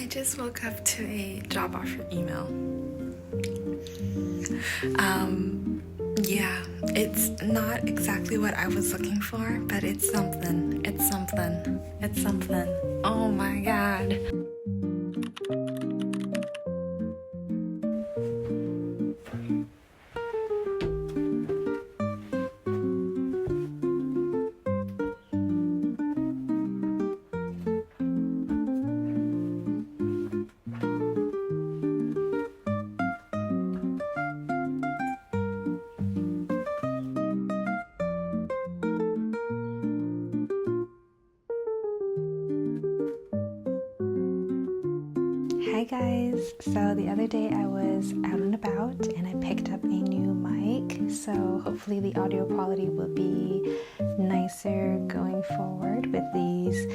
just woke up to a job offer email. Yeah, it's not exactly what I was looking for, but it's something. It's something. It's something. Oh my God. Hi guys, so the other day I was out and about and I picked up a new mic, so hopefully the audio quality will be nicer going forward with these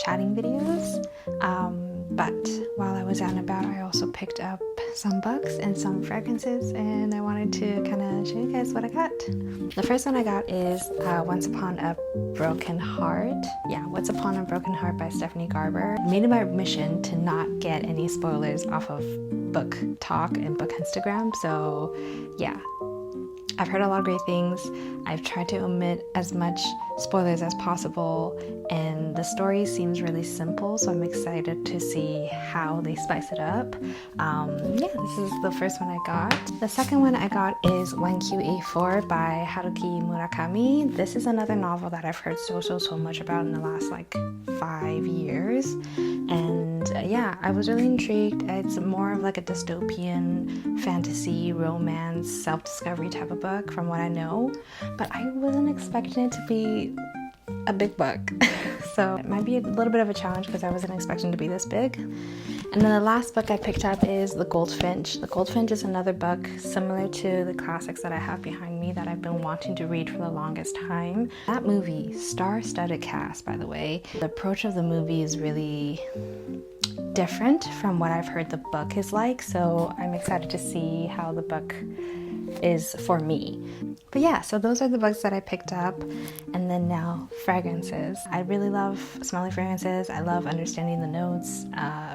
chatting videos. But while I was out and about, I also picked up some books and some fragrances, and I wanted to kind of show you guys what I got. The first one I got is Once Upon a Broken Heart. Yeah, Once Upon a Broken Heart by Stephanie Garber. Made it my mission to not get any spoilers off of book talk and book Instagram, so yeah. I've heard a lot of great things. I've tried to omit as much spoilers as possible, and the story seems really simple, so I'm excited to see how they spice it up. Yeah, this is the first one I got. The second one I got is 1QA4 by Haruki Murakami. This is another novel that I've heard so much about in the last like 5 years, and yeah, I was really intrigued. It's more of like a dystopian fantasy, romance, self-discovery type of book from what I know, but I wasn't expecting it to be a big book. So it might be a little bit of a challenge because I wasn't expecting it to be this big. And then the last book I picked up is The Goldfinch. The Goldfinch is another book similar to the classics that I have behind me that I've been wanting to read for the longest time. That movie, star-studded cast by the way. The approach of the movie is really different from what I've heard the book is like, so I'm excited to see how the book is for me. But yeah, so those are the books that I picked up. And then now fragrances. I really love smelling fragrances. I love understanding the notes,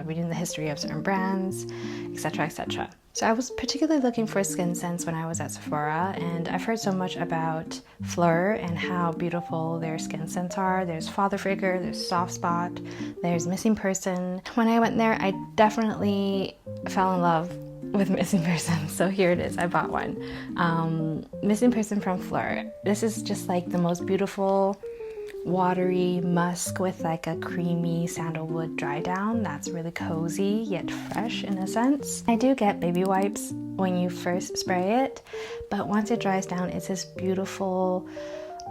reading the history of certain brands, etc, etc. So I was particularly looking for skin scents when I was at Sephora, and I've heard so much about Fleur and how beautiful their skin scents are. There's Father Figure, there's Soft Spot, there's Missing Person. When I went there, I definitely fell in love with Missing Person, so here it is. I bought one. Missing Person from Fleur. This is just like the most beautiful watery musk with like a creamy sandalwood dry down that's really cozy yet fresh in a sense. I do get baby wipes when you first spray it, but once it dries down, it's this beautiful,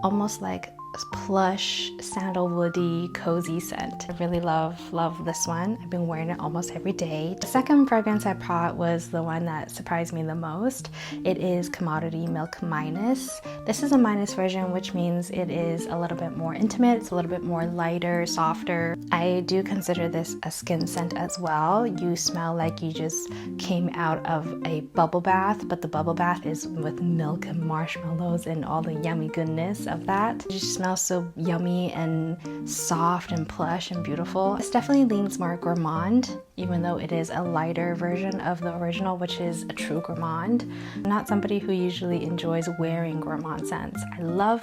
almost like plush, sandalwoody, cozy scent. I really love this one. I've been wearing it almost every day. The second fragrance I brought was the one that surprised me the most. It is Commodity Milk Minus. This is a minus version, which means it is a little bit more intimate. It's a little bit more lighter, softer. I do consider this a skin scent as well. You smell like you just came out of a bubble bath, but the bubble bath is with milk and marshmallows and all the yummy goodness of that. It just smells so yummy and soft and plush and beautiful. This definitely leans more gourmand, even though it is a lighter version of the original, which is a true gourmand. I'm not somebody who usually enjoys wearing gourmand scents. I love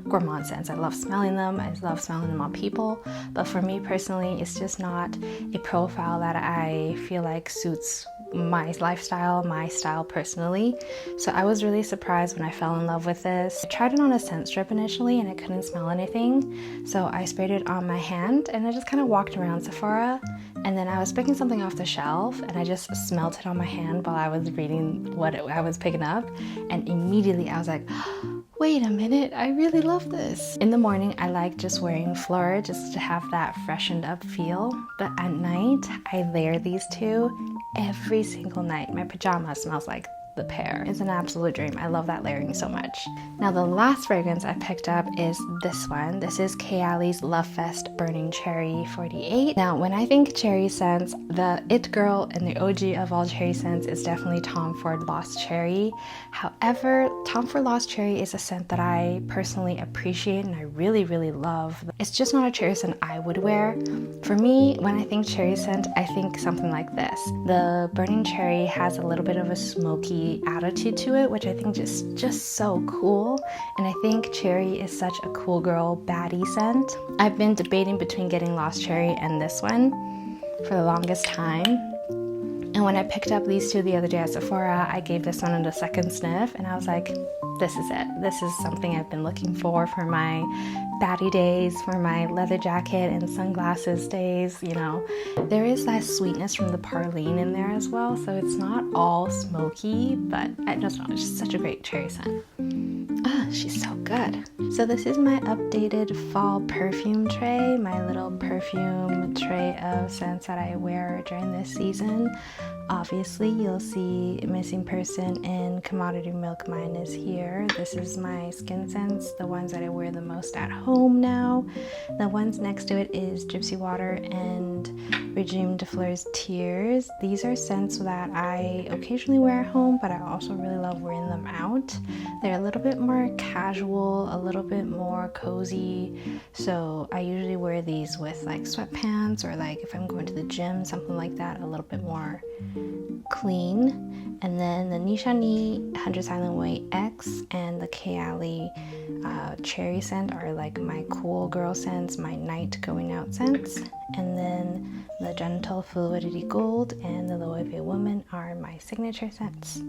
gourmand scents. I love smelling them. I love smelling them on people. But for me personally, it's just not a profile that I feel like suits my lifestyle, my style personally. So I was really surprised when I fell in love with this. I tried it on a scent strip initially and I couldn't smell anything. So I sprayed it on my hand and I just kind of walked around Sephora, and then I was picking something off the shelf and I just smelled it on my hand while I was reading what I was picking up, and immediately I was like, wait a minute, I really love this. In the morning, I like just wearing Fleur just to have that freshened up feel. But at night, I layer these two every single night. My pajama smells like the pair. It's an absolute dream. I love that layering so much. Now the last fragrance I picked up is this one. This is Kayali's Love Fest Burning Cherry 48. Now when I think cherry scents, the it girl and the OG of all cherry scents is definitely Tom Ford Lost Cherry. However, Tom Ford Lost Cherry is a scent that I personally appreciate and I really, really love. It's just not a cherry scent I would wear. For me, when I think cherry scent, I think something like this. The Burning Cherry has a little bit of a smoky attitude to it, which I think is just so cool. And I think cherry is such a cool girl baddie scent. I've been debating between getting Lost Cherry and this one for the longest time. And when I picked up these two the other day at Sephora, I gave this one a second sniff and I was like, this is it. This is something I've been looking for my baddie days, for my leather jacket and sunglasses days, you know. There is that sweetness from the Parlene in there as well, so it's not all smoky, but I just know, it's just such a great cherry scent. Ah, she's so good. So this is my updated fall perfume tray, my little perfume tray of scents that I wear during this season. Obviously, you'll see Missing Person and Commodity Milk Mine is here. This is my skin scents, the ones that I wear the most at home now. The ones next to it is Gypsy Water and Regime de Fleur's Tears. These are scents that I occasionally wear at home, but I also really love wearing them out. They're a little bit more casual, a little bit more cozy. So I usually wear these with like sweatpants or like if I'm going to the gym, something like that, a little bit more clean. And then the Nishani 100 Silent Way X and the Kayali Cherry scent are like my cool girl scents, my night going out scents. And then the Gentle Fluidity Gold and the Loewe Woman are my signature scents.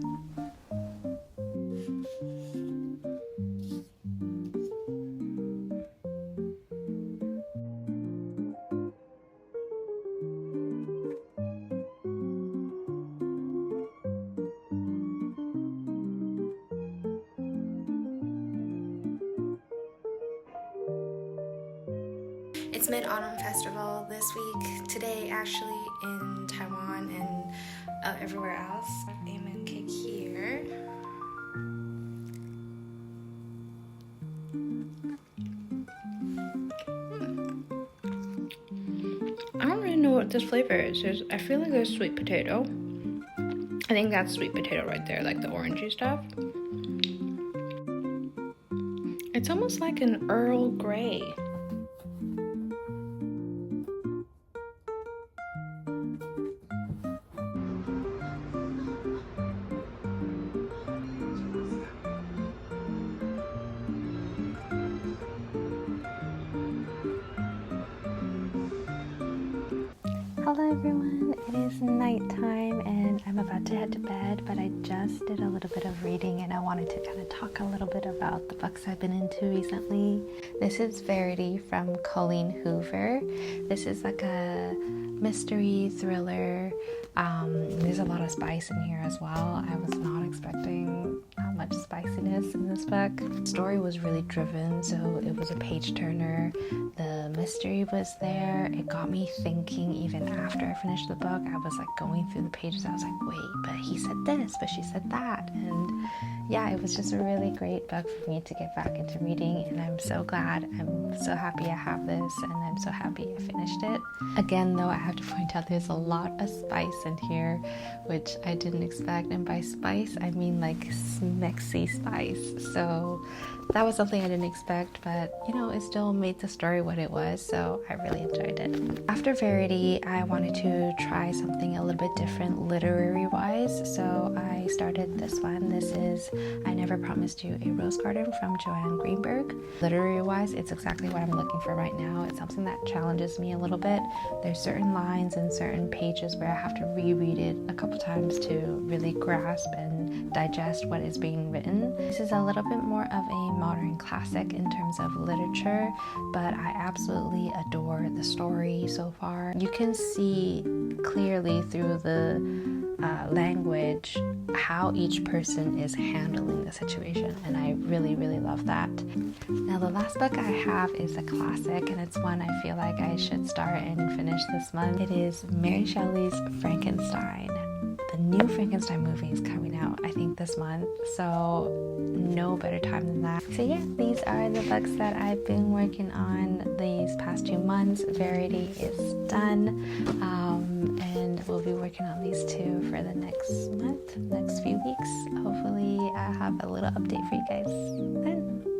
It's Mid-Autumn Festival this week, today actually in Taiwan and everywhere else. Amen cake here. I don't really know what this flavor is. I feel like there's sweet potato. I think that's sweet potato right there, like the orangey stuff. It's almost like an Earl Grey. Hello everyone, it is nighttime and I'm about to head to bed, but I just did a little bit of reading and I wanted to kind of talk a little bit about the books I've been into recently. This is Verity from Colleen Hoover. This is like a mystery thriller. There's a lot of spice in here as well. I was not expecting that much spiciness in this book. The story was really driven, so it was a page turner. The mystery was there. It got me thinking even after I finished the book. I was like going through the pages. I was like, wait, but he said this, but she said that. And yeah, it was just a really great book for me to get back into reading, and I'm so glad. I'm so happy I have this, and I'm so happy I finished it. Again, though, I have to point out there's a lot of spice in here, which I didn't expect, and by spice, I mean like smexy spice. So that was something I didn't expect, but you know, it still made the story what it was, so I really enjoyed it. After Verity, I wanted to try something a little bit different literary-wise, so I started this one. This is I Never Promised You a Rose Garden from Joanne Greenberg. Literary-wise, it's exactly what I'm looking for right now. It's something that challenges me a little bit. There's certain lines and certain pages where I have to reread it a couple times to really grasp and digest what is being written. This is a little bit more of a modern classic in terms of literature, but I absolutely adore the story so far. You can see clearly through the language how each person is handling the situation, and I really, really love that. Now the last book I have is a classic, and it's one I feel like I should start and finish this month. It is Mary Shelley's Frankenstein. the new Frankenstein movie is coming out, I think this month, so no better time than that. So yeah, these are the books that I've been working on these past 2 months. Verity is done, and we'll be working on these two for the next month, next few weeks. Hopefully I have a little update for you guys then.